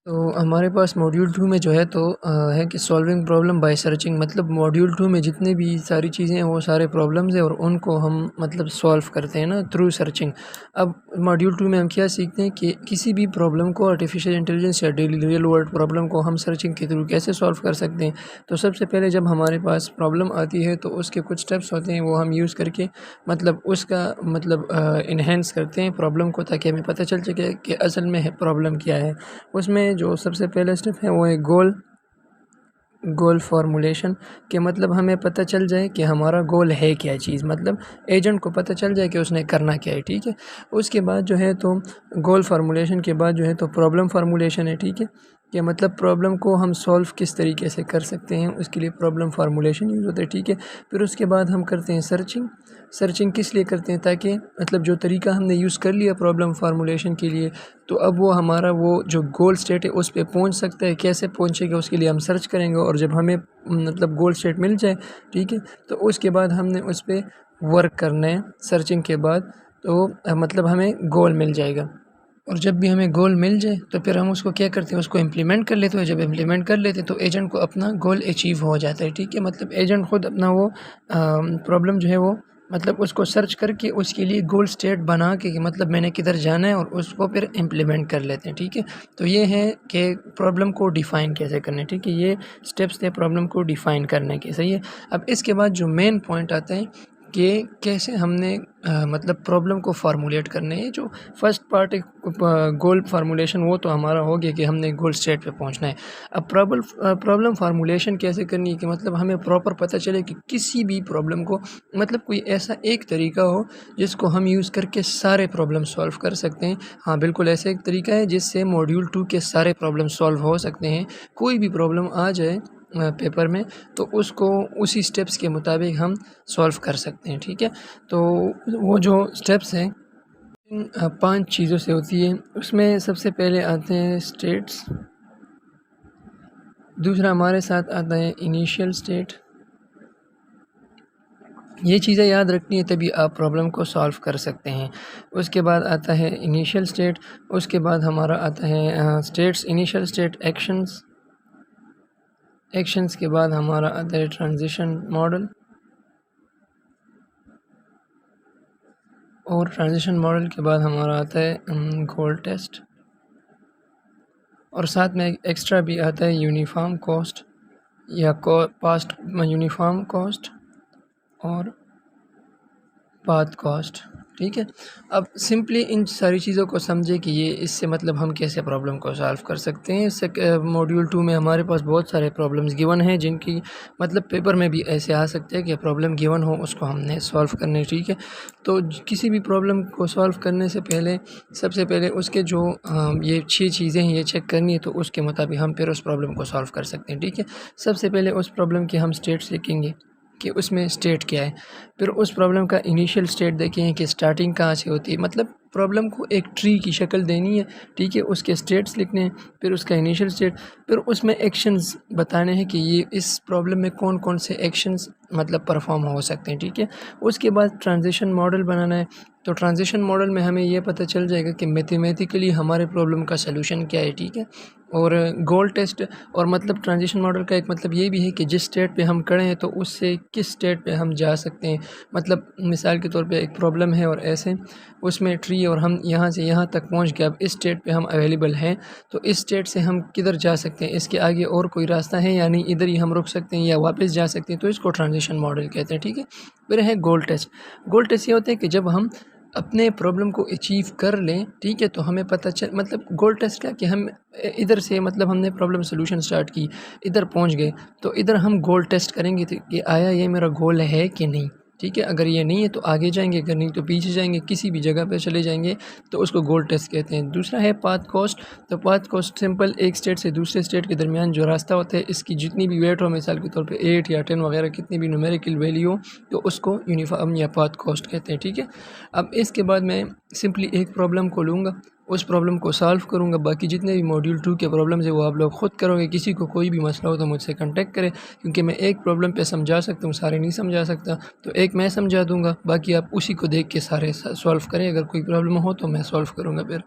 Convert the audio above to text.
तो हमारे पास मॉड्यूल 2 में जो है तो है कि सॉल्विंग प्रॉब्लम बाय सर्चिंग, मतलब मॉड्यूल 2 में जितनी भी सारी चीज़ें हैं वो सारे प्रॉब्लम्स हैं और उनको हम मतलब सॉल्व करते हैं ना थ्रू सर्चिंग। अब मॉड्यूल 2 में हम क्या सीखते हैं कि किसी भी प्रॉब्लम को आर्टिफिशियल इंटेलिजेंस या डेली रियल वर्ल्ड प्रॉब्लम को हम सर्चिंग के थ्रू कैसे सॉल्व कर सकते हैं। तो सबसे पहले जब हमारे पास प्रॉब्लम आती है तो उसके कुछ स्टेप्स होते हैं, वो हम यूज़ करके मतलब उसका मतलब इन्हेंस करते हैं प्रॉब्लम को, ताकि हमें पता चल सके कि असल में है प्रॉब्लम क्या है। उसमें जो सबसे पहला स्टेप है वो है गोल फार्मूलेशन, के मतलब हमें पता चल जाए कि हमारा गोल है क्या चीज़, मतलब एजेंट को पता चल जाए कि उसने करना क्या है। ठीक है, उसके बाद जो है तो गोल फार्मूलेशन के बाद जो है तो प्रॉब्लम फार्मूलेशन है। ठीक है, कि मतलब प्रॉब्लम को हम सॉल्व किस तरीके से कर सकते हैं, उसके लिए प्रॉब्लम फार्मूलेशन यूज़ होता है। ठीक है, फिर उसके बाद हम करते हैं सर्चिंग किस लिए करते हैं, ताकि मतलब जो तरीका हमने यूज़ कर लिया प्रॉब्लम फार्मूलेशन के लिए, तो अब वो हमारा वो जो गोल स्टेट है उस पे पहुंच सकता है। कैसे पहुंचेगा उसके लिए हम सर्च करेंगे, और जब हमें मतलब गोल स्टेट मिल जाए, ठीक है, तो उसके बाद हमने उस पे वर्क करना है सर्चिंग के बाद, तो मतलब हमें गोल मिल जाएगा। और जब भी हमें गोल मिल जाए तो फिर हम उसको क्या करते हैं, उसको इम्प्लीमेंट कर लेते हैं। जब इम्प्लीमेंट कर लेते हैं तो एजेंट को अपना गोल अचीव हो जाता है। ठीक है, मतलब एजेंट खुद अपना वो प्रॉब्लम जो है वो मतलब उसको सर्च करके उसके लिए गोल स्टेट बना के कि मतलब मैंने किधर जाना है, और उसको फिर इम्प्लीमेंट कर लेते हैं। ठीक है, तो ये है कि प्रॉब्लम को डिफ़ाइन कैसे करना है। ठीक है, ये स्टेप्स थे प्रॉब्लम को डिफ़ाइन करने के। सही है, अब इसके बाद जो मेन पॉइंट आता है कि कैसे हमने मतलब प्रॉब्लम को फार्मूलेट करने है। जो फर्स्ट पार्ट है गोल फार्मूलेशन, वो तो हमारा हो गया कि हमने गोल स्टेट पे पहुंचना है। अब प्रॉब्लम फार्मूलेशन कैसे करनी है, कि मतलब हमें प्रॉपर पता चले कि किसी भी प्रॉब्लम को मतलब कोई ऐसा एक तरीका हो जिसको हम यूज़ करके सारे प्रॉब्लम सॉल्व कर सकते हैं। हाँ बिल्कुल, ऐसा एक तरीका है जिससे मॉड्यूल 2 के सारे प्रॉब्लम सॉल्व हो सकते हैं। कोई भी प्रॉब्लम आ जाए पेपर में, तो उसको उसी स्टेप्स के मुताबिक हम सॉल्व कर सकते हैं। ठीक है, तो वो जो स्टेप्स हैं 5 चीज़ों से होती है। उसमें सबसे पहले आते हैं स्टेट्स, दूसरा हमारे साथ आता है इनिशियल स्टेट। ये चीज़ें याद रखनी है, तभी आप प्रॉब्लम को सॉल्व कर सकते हैं। उसके बाद आता है इनिशियल स्टेट, उसके बाद हमारा आता है स्टेट्स इनिशियल स्टेट एक्शंस के बाद हमारा आता है ट्रांजिशन मॉडल, और ट्रांजिशन मॉडल के बाद हमारा आता है गोल टेस्ट, और साथ में एक्स्ट्रा भी आता है यूनिफॉर्म कॉस्ट या पास्ट यूनिफॉर्म कॉस्ट और पाथ कॉस्ट। ठीक है, अब सिंपली इन सारी चीज़ों को समझे कि ये इससे मतलब हम कैसे प्रॉब्लम को सॉल्व कर सकते हैं। इससे मॉड्यूल 2 में हमारे पास बहुत सारे प्रॉब्लम्स गिवन हैं, जिनकी मतलब पेपर में भी ऐसे आ सकते हैं कि प्रॉब्लम गिवन हो, उसको हमने सॉल्व करने। ठीक है, तो किसी भी प्रॉब्लम को सॉल्व करने से पहले सबसे पहले उसके जो ये 6 चीज़ें हैं ये चेक करनी है, तो उसके मुताबिक हम फिर उस प्रॉब्लम को सॉल्व कर सकते हैं। ठीक है, सबसे पहले उस प्रॉब्लम की हम स्टेट्स लिखेंगे कि उसमें स्टेट क्या है। फिर उस प्रॉब्लम का इनिशियल स्टेट देखें कि स्टार्टिंग कहाँ से होती है, मतलब प्रॉब्लम को एक ट्री की शक्ल देनी है। ठीक है, उसके स्टेट्स लिखने हैं, फिर उसका इनिशियल स्टेट, फिर उसमें एक्शंस बताने हैं कि ये इस प्रॉब्लम में कौन कौन से एक्शंस मतलब परफॉर्म हो सकते हैं। ठीक है, उसके बाद ट्रांजिशन मॉडल बनाना है। तो ट्रांजिशन मॉडल में हमें ये पता चल जाएगा कि मैथमेटिकली हमारे प्रॉब्लम का सलूशन क्या है। ठीक है, और गोल टेस्ट, और मतलब ट्रांजिशन मॉडल का एक मतलब ये भी है कि जिस स्टेट पे हम खड़े हैं तो उससे किस स्टेट पे हम जा सकते हैं। मतलब मिसाल के तौर पे एक प्रॉब्लम है और ऐसे उसमें ट्री, और हम यहाँ से यहाँ तक पहुँच गए, अब इस स्टेट पे हम अवेलेबल हैं, तो इस स्टेट से हम किधर जा सकते हैं, इसके आगे और कोई रास्ता है या नहीं, इधर ही हम रुक सकते हैं या वापस जा सकते हैं, तो इसको ट्रांजिशन मॉडल कहते हैं। ठीक है, फिर है गोल टेस्ट ये होता है कि जब हम अपने प्रॉब्लम को अचीव कर लें, ठीक है, तो हमें पता चल मतलब गोल टेस्ट क्या कि हम इधर से मतलब हमने प्रॉब्लम सॉल्यूशन स्टार्ट की, इधर पहुंच गए, तो इधर हम गोल टेस्ट करेंगे कि आया ये मेरा गोल है कि नहीं। ठीक है, अगर ये नहीं है तो आगे जाएंगे, अगर नहीं तो पीछे जाएंगे, किसी भी जगह पे चले जाएंगे, तो उसको गोल टेस्ट कहते हैं। दूसरा है पाथ कॉस्ट। तो पाथ कॉस्ट सिंपल एक स्टेट से दूसरे स्टेट के दरमियान जो रास्ता होता है, इसकी जितनी भी वेट हो, मिसाल के तौर पे 8 या 10 वगैरह कितनी भी न्यूमेरिकल वैल्यू हो, तो उसको यूनिफॉर्म या पाथ कॉस्ट कहते हैं। ठीक है, अब इसके बाद मैं सिंपली एक प्रॉब्लम को लूँगा, उस प्रॉब्लम को सॉल्व करूँगा। बाकी जितने भी मॉड्यूल 2 के प्रॉब्लम्स है वो आप लोग खुद करोगे। किसी को कोई भी मसला हो तो मुझसे कांटेक्ट करें, क्योंकि मैं एक प्रॉब्लम पे समझा सकता हूँ, सारे नहीं समझा सकता, तो एक मैं समझा दूँगा, बाकी आप उसी को देख के सारे सॉल्व करें। अगर कोई प्रॉब्लम हो तो मैं सॉल्व करूँगा फिर।